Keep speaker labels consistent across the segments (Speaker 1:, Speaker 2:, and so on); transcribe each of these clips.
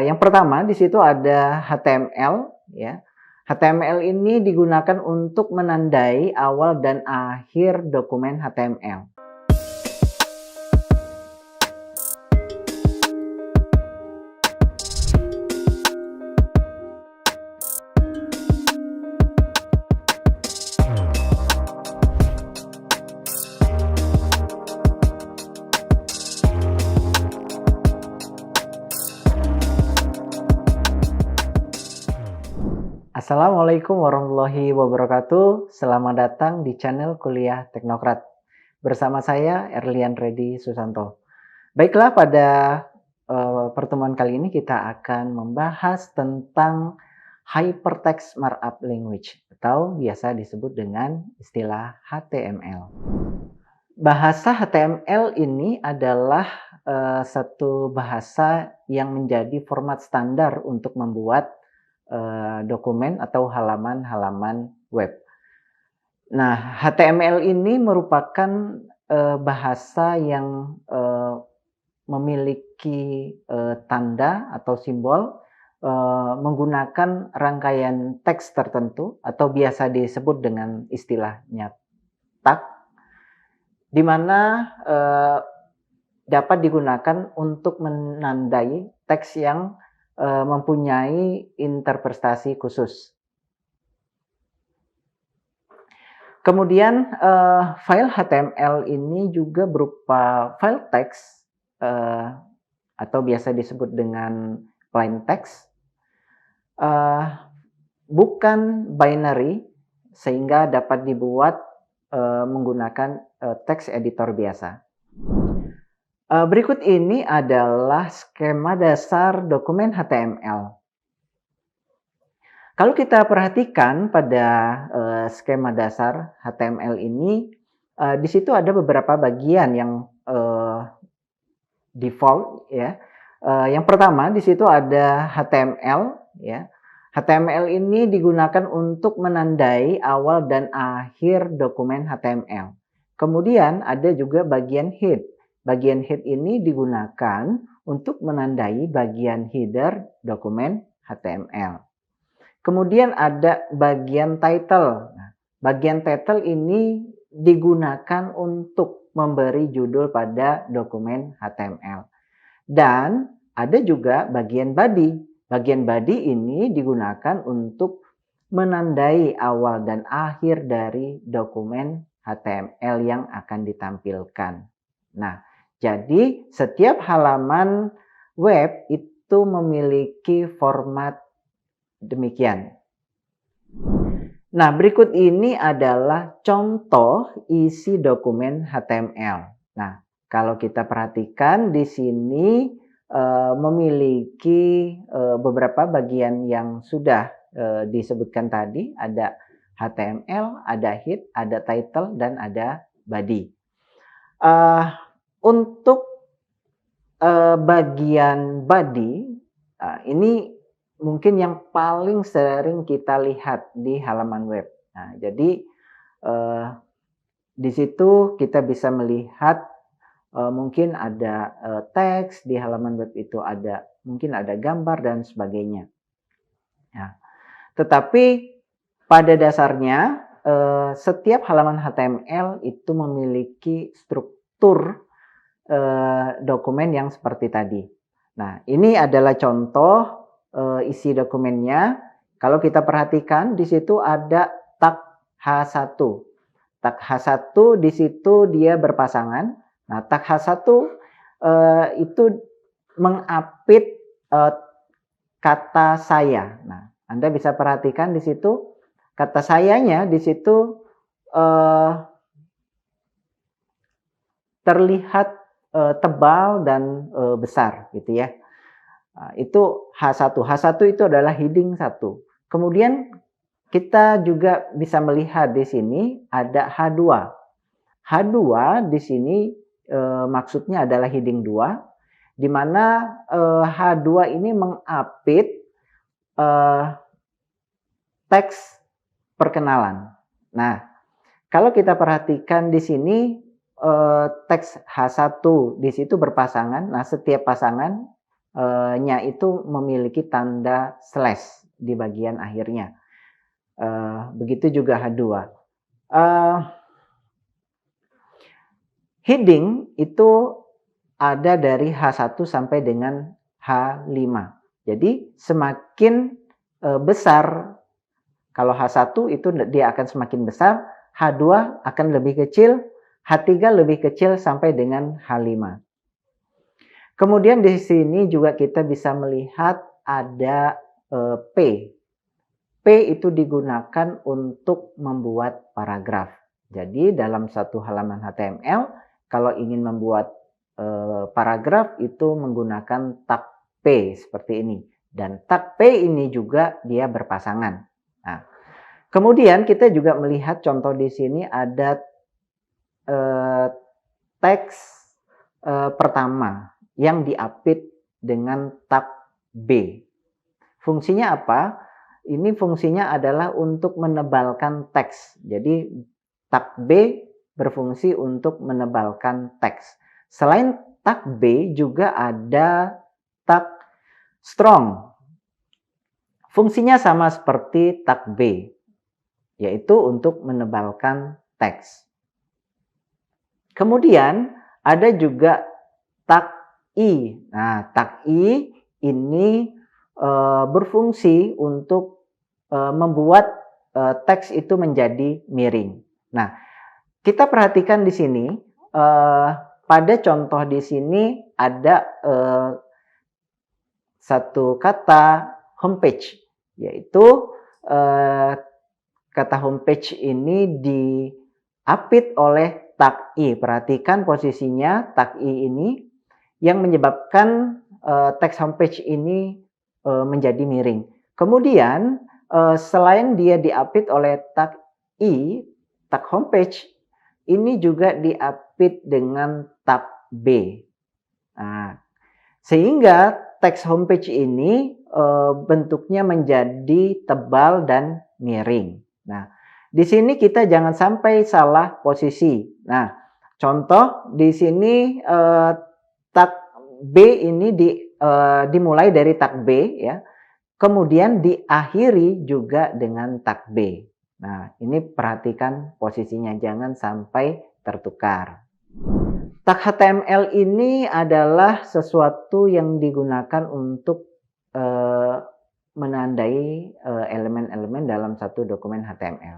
Speaker 1: Yang pertama di situ ada HTML ya. HTML ini digunakan untuk menandai awal dan akhir dokumen HTML. Assalamualaikum warahmatullahi wabarakatuh. Selamat datang di channel Kuliah Teknokrat. Bersama saya Erlian Reddy Susanto. Baiklah, pada pertemuan kali ini kita akan membahas tentang Hypertext Markup Language atau biasa disebut dengan istilah HTML. Bahasa HTML ini adalah satu bahasa yang menjadi format standar untuk membuat dokumen atau halaman-halaman web. Nah, HTML ini merupakan bahasa yang memiliki tanda atau simbol menggunakan rangkaian teks tertentu atau biasa disebut dengan istilahnya tag, di mana dapat digunakan untuk menandai teks yang mempunyai interpretasi khusus. Kemudian file HTML ini juga berupa file teks atau biasa disebut dengan plain text, bukan binary, sehingga dapat dibuat menggunakan text editor biasa. Berikut ini adalah skema dasar dokumen HTML. Kalau kita perhatikan pada skema dasar HTML ini, di situ ada beberapa bagian yang default ya. Yang pertama di situ ada HTML ya. HTML ini digunakan untuk menandai awal dan akhir dokumen HTML. Kemudian ada juga bagian head. Bagian head ini digunakan untuk menandai bagian header dokumen HTML. Kemudian ada bagian title. Nah, bagian title ini digunakan untuk memberi judul pada dokumen HTML. Dan ada juga bagian body. Bagian body ini digunakan untuk menandai awal dan akhir dari dokumen HTML yang akan ditampilkan. Nah, jadi setiap halaman web itu memiliki format demikian. Nah, berikut ini adalah contoh isi dokumen HTML. Nah, kalau kita perhatikan di sini memiliki beberapa bagian yang sudah disebutkan tadi. Ada HTML, ada head, ada title, dan ada body. Untuk bagian body, ini mungkin yang paling sering kita lihat di halaman web. Nah, jadi di situ kita bisa melihat mungkin ada teks di halaman web itu, mungkin ada gambar dan sebagainya. Nah, tetapi pada dasarnya setiap halaman HTML itu memiliki struktur dokumen yang seperti tadi. Nah, ini adalah contoh isi dokumennya. Kalau kita perhatikan di situ ada tag H1. Tag H1 di situ dia berpasangan. Nah, tag H1 itu mengapit kata saya. Nah, Anda bisa perhatikan di situ kata sayanya di situ terlihat tebal dan besar gitu ya. Itu H1. H1 itu adalah heading 1. Kemudian kita juga bisa melihat di sini ada H2. H2 di sini maksudnya adalah heading 2, di mana H2 ini mengapit teks perkenalan. Nah, kalau kita perhatikan di sini teks H1 di situ berpasangan. Nah, setiap pasangan nya itu memiliki tanda slash di bagian akhirnya. Begitu juga H2. Heading itu ada dari H1 sampai dengan H5. Jadi semakin besar, kalau H1 itu dia akan semakin besar, H2 akan lebih kecil, H3 lebih kecil sampai dengan H5. Kemudian di sini juga kita bisa melihat ada P. P itu digunakan untuk membuat paragraf. Jadi dalam satu halaman HTML, kalau ingin membuat paragraf itu menggunakan tag P seperti ini. Dan tag P ini juga dia berpasangan. Nah, kemudian kita juga melihat contoh di sini ada teks pertama yang diapit dengan tag B. Fungsinya apa? Ini fungsinya adalah untuk menebalkan teks. Jadi tag B berfungsi untuk menebalkan teks. Selain tag B juga ada tag strong. Fungsinya sama seperti tag B, yaitu untuk menebalkan teks. Kemudian ada juga tag I. Nah, tag I ini berfungsi untuk membuat teks itu menjadi miring. Nah, kita perhatikan di sini, pada contoh di sini ada satu kata homepage, yaitu kata homepage ini diapit oleh tag I. Perhatikan posisinya tag I ini yang menyebabkan teks homepage ini menjadi miring. Kemudian selain dia diapit oleh tag I, tag homepage ini juga diapit dengan tag B. Nah, sehingga teks homepage ini bentuknya menjadi tebal dan miring. Nah, di sini kita jangan sampai salah posisi. Nah, contoh di sini tag B ini dimulai dari tag B ya. Kemudian diakhiri juga dengan tag B. Nah, ini perhatikan posisinya, jangan sampai tertukar. Tag HTML ini adalah sesuatu yang digunakan untuk menandai elemen-elemen dalam satu dokumen HTML.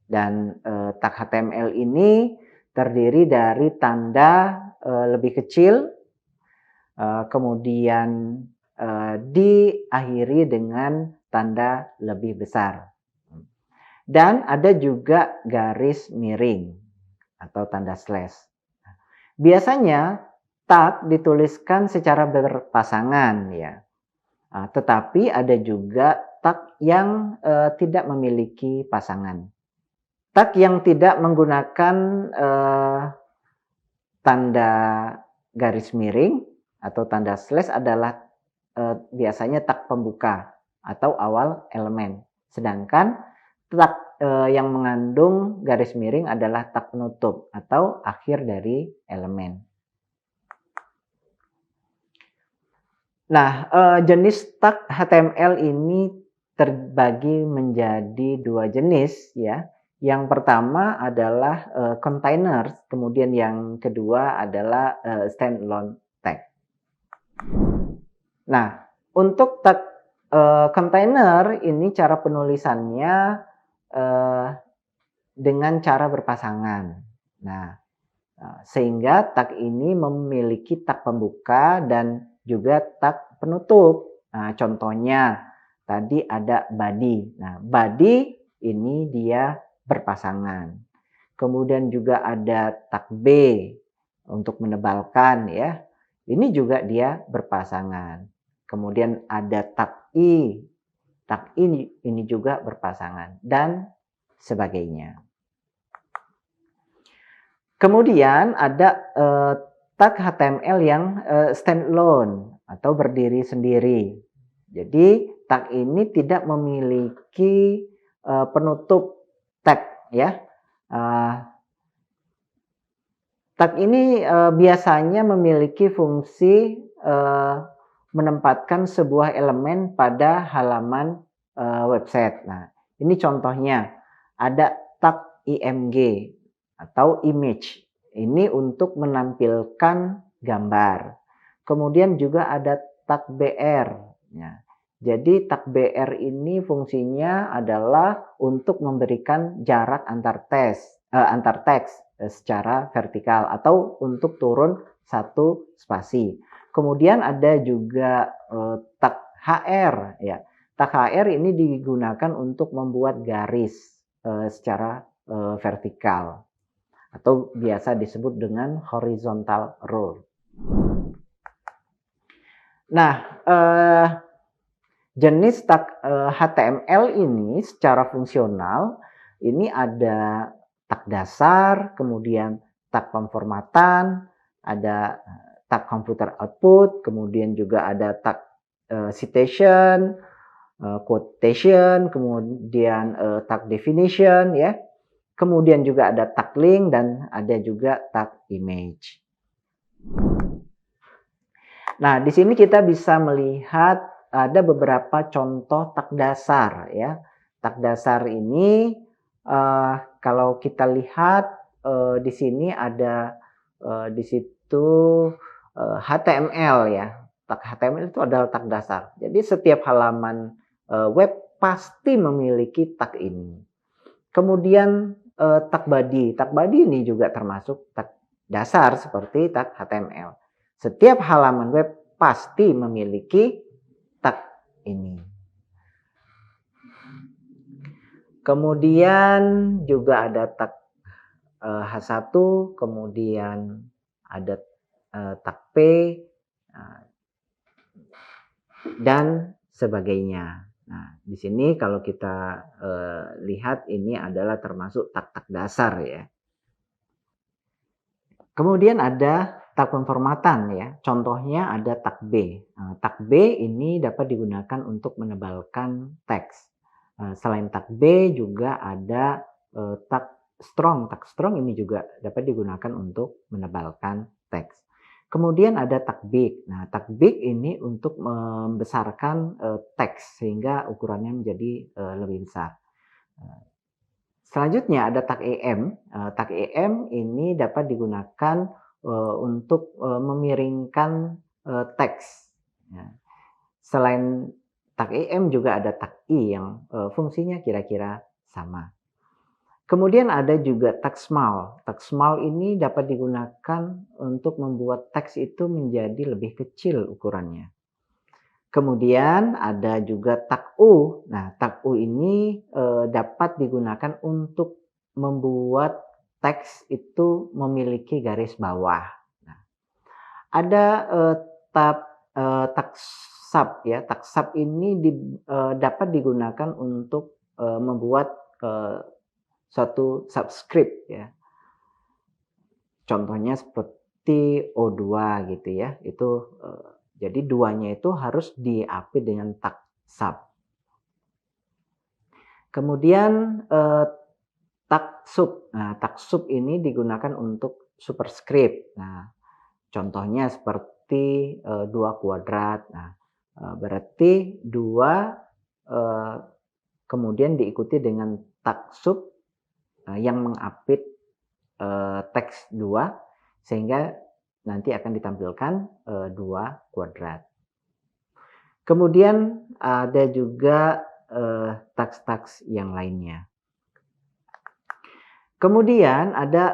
Speaker 1: Dan tag HTML ini terdiri dari tanda lebih kecil, kemudian diakhiri dengan tanda lebih besar. Dan ada juga garis miring atau tanda slash. Biasanya tag dituliskan secara berpasangan ya. Tetapi ada juga tag yang tidak memiliki pasangan. Tag yang tidak menggunakan tanda garis miring atau tanda slash adalah biasanya tag pembuka atau awal elemen. Sedangkan tag yang mengandung garis miring adalah tag penutup atau akhir dari elemen. Nah, jenis tag HTML ini terbagi menjadi dua jenis ya. Yang pertama adalah container, kemudian yang kedua adalah standalone tag. Nah, untuk tag container ini cara penulisannya dengan cara berpasangan. Nah, sehingga tag ini memiliki tag pembuka dan juga tag penutup. Nah, contohnya tadi ada body. Nah, body ini dia berpasangan. Kemudian juga ada tag B untuk menebalkan ya. Ini juga dia berpasangan. Kemudian ada tag I. Tag ini juga berpasangan dan sebagainya. Kemudian ada tag HTML yang standalone atau berdiri sendiri. Jadi tag ini tidak memiliki penutup tag ya. Tag ini biasanya memiliki fungsi menempatkan sebuah elemen pada halaman website. Nah, ini contohnya ada tag IMG atau image. Ini untuk menampilkan gambar. Kemudian juga ada tag BR. Ya. Jadi tag BR ini fungsinya adalah untuk memberikan jarak antar teks secara vertikal atau untuk turun satu spasi. Kemudian ada juga tag HR ya. Tag HR ini digunakan untuk membuat garis secara vertikal atau biasa disebut dengan horizontal rule. Nah, jenis tag HTML ini secara fungsional ini ada tag dasar, kemudian tag pemformatan, ada tag computer output, kemudian juga ada tag citation, quotation, kemudian tag definition ya. Kemudian juga ada tag link dan ada juga tag image. Nah, di sini kita bisa melihat ada beberapa contoh tag dasar ya. Tag dasar ini kalau kita lihat di sini ada di situ HTML ya. Tag HTML itu adalah tag dasar. Jadi setiap halaman web pasti memiliki tag ini. Kemudian tag body. Tag body ini juga termasuk tag dasar seperti tag HTML. Setiap halaman web pasti memiliki tag ini. Kemudian juga ada tag H1, kemudian ada tag P, dan sebagainya. Nah, di sini kalau kita lihat ini adalah termasuk tag-tag dasar ya. Kemudian ada tag pemformatan ya. Contohnya ada tag B. Tag B ini dapat digunakan untuk menebalkan teks. Selain tag B juga ada tag strong. Tag strong ini juga dapat digunakan untuk menebalkan teks. Kemudian ada tag big. Nah, tag big ini untuk membesarkan teks sehingga ukurannya menjadi lebih besar. Selanjutnya ada tag EM. Tag EM ini dapat digunakan untuk memiringkan teks. Selain tag EM juga ada tag I yang fungsinya kira-kira sama. Kemudian ada juga tag small. Tag small ini dapat digunakan untuk membuat teks itu menjadi lebih kecil ukurannya. Kemudian ada juga tag U. Nah, tag U ini dapat digunakan untuk membuat teks itu memiliki garis bawah. Nah, ada tag sub ya. Tag sub ini dapat digunakan untuk membuat suatu subscript ya. Contohnya seperti O2 gitu ya. Itu jadi duanya itu harus diapit dengan tag sub. Kemudian tag sub. Nah, tag sub ini digunakan untuk superscript. Nah, contohnya seperti 2 kuadrat. Nah, berarti 2 kemudian diikuti dengan tag sub yang mengapit teks 2 sehingga nanti akan ditampilkan 2 kuadrat. Kemudian ada juga tags-tags yang lainnya. Kemudian ada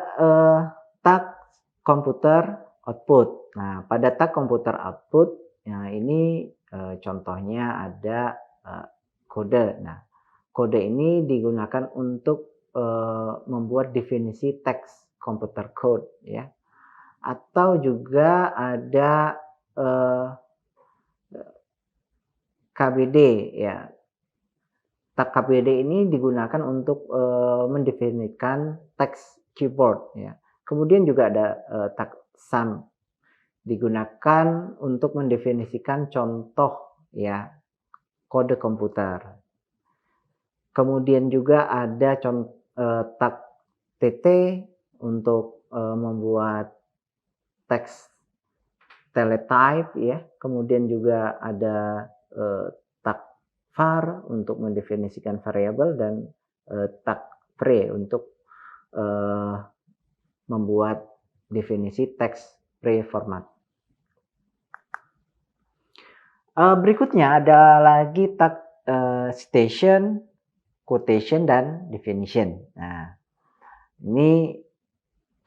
Speaker 1: tag komputer output. Nah, pada tag komputer output ini contohnya ada kode. Nah, kode ini digunakan untuk membuat definisi teks komputer code ya. Atau juga ada KBD ya. Tag KBD ini digunakan untuk mendefinisikan teks keyboard ya. Kemudian juga ada tag sum digunakan untuk mendefinisikan contoh ya kode komputer. Kemudian juga ada tag TT untuk membuat teks teletype ya, kemudian juga ada tag var untuk mendefinisikan variabel dan tag pre untuk membuat definisi teks pre-format. Berikutnya ada lagi tag citation, quotation, dan definition. Nah, ini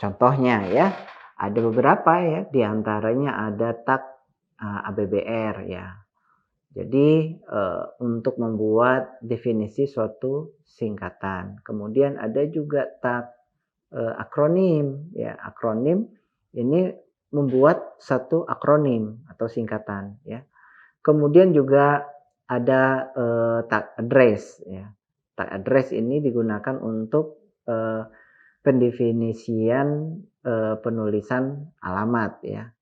Speaker 1: contohnya ya. Ada beberapa ya, diantaranya ada tag ABBR ya. Jadi untuk membuat definisi suatu singkatan. Kemudian ada juga tag akronim ya. Akronim ini membuat satu akronim atau singkatan ya. Kemudian juga ada tag address ya. Tag address ini digunakan untuk pendefinisian penulisan alamat ya.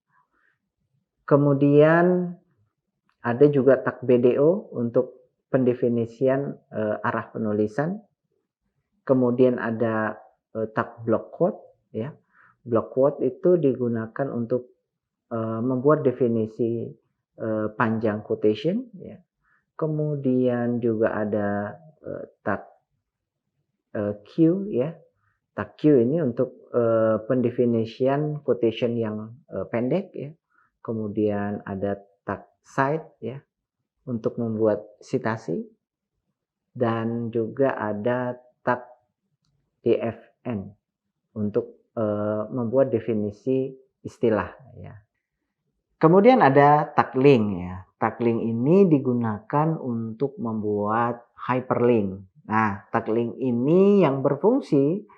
Speaker 1: Kemudian ada juga tag BDO untuk pendefinisian arah penulisan. Kemudian ada tag block quote ya. Block quote itu digunakan untuk membuat definisi panjang quotation ya. Kemudian juga ada tag Q ya. Tag Q ini untuk pendefinisian quotation yang pendek ya. Kemudian ada tag cite ya untuk membuat citasi, dan juga ada tag DFN untuk membuat definisi istilah ya. Kemudian ada tag link ya. Tag link ini digunakan untuk membuat hyperlink. Nah, tag link ini yang berfungsi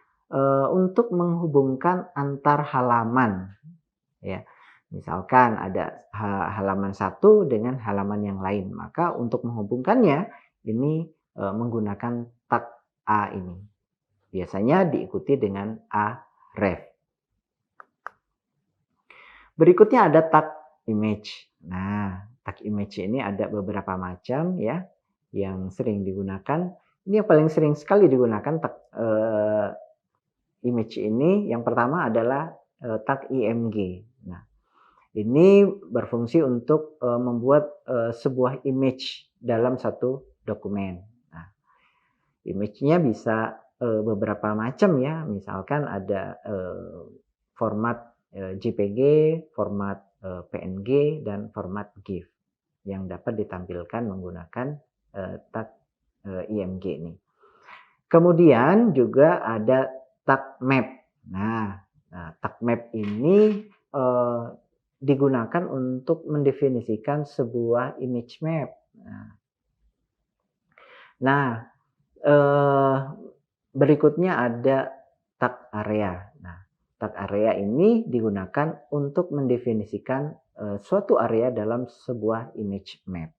Speaker 1: untuk menghubungkan antar halaman ya. Misalkan ada halaman satu dengan halaman yang lain, maka untuk menghubungkannya ini menggunakan tag A ini. Biasanya diikuti dengan href. Berikutnya ada tag image. Nah, tag image ini ada beberapa macam ya yang sering digunakan. Ini yang paling sering sekali digunakan tag image ini. Yang pertama adalah tag img. Nah, ini berfungsi untuk membuat sebuah image dalam satu dokumen. Nah, image-nya bisa beberapa macam ya. Misalkan ada format JPG, format PNG, dan format GIF yang dapat ditampilkan menggunakan tag img ini. Kemudian juga ada tag map. Nah, tag map ini digunakan untuk mendefinisikan sebuah image map. Nah, berikutnya ada tag area. Nah, tag area ini digunakan untuk mendefinisikan suatu area dalam sebuah image map.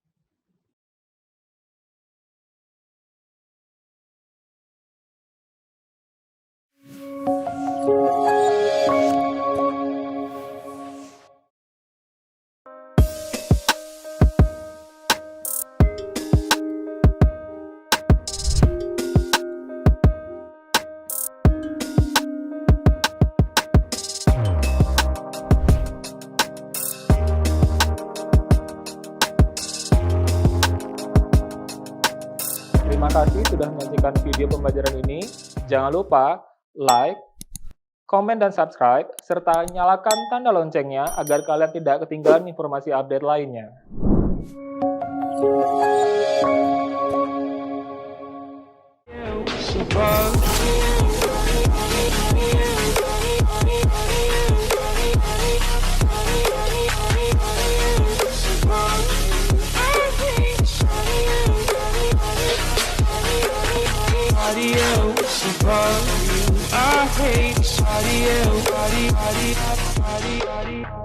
Speaker 2: Terima kasih sudah menyaksikan video pembelajaran ini. Jangan lupa like, komen, dan subscribe, serta nyalakan tanda loncengnya agar kalian tidak ketinggalan informasi update lainnya. I hate body, body, body, body.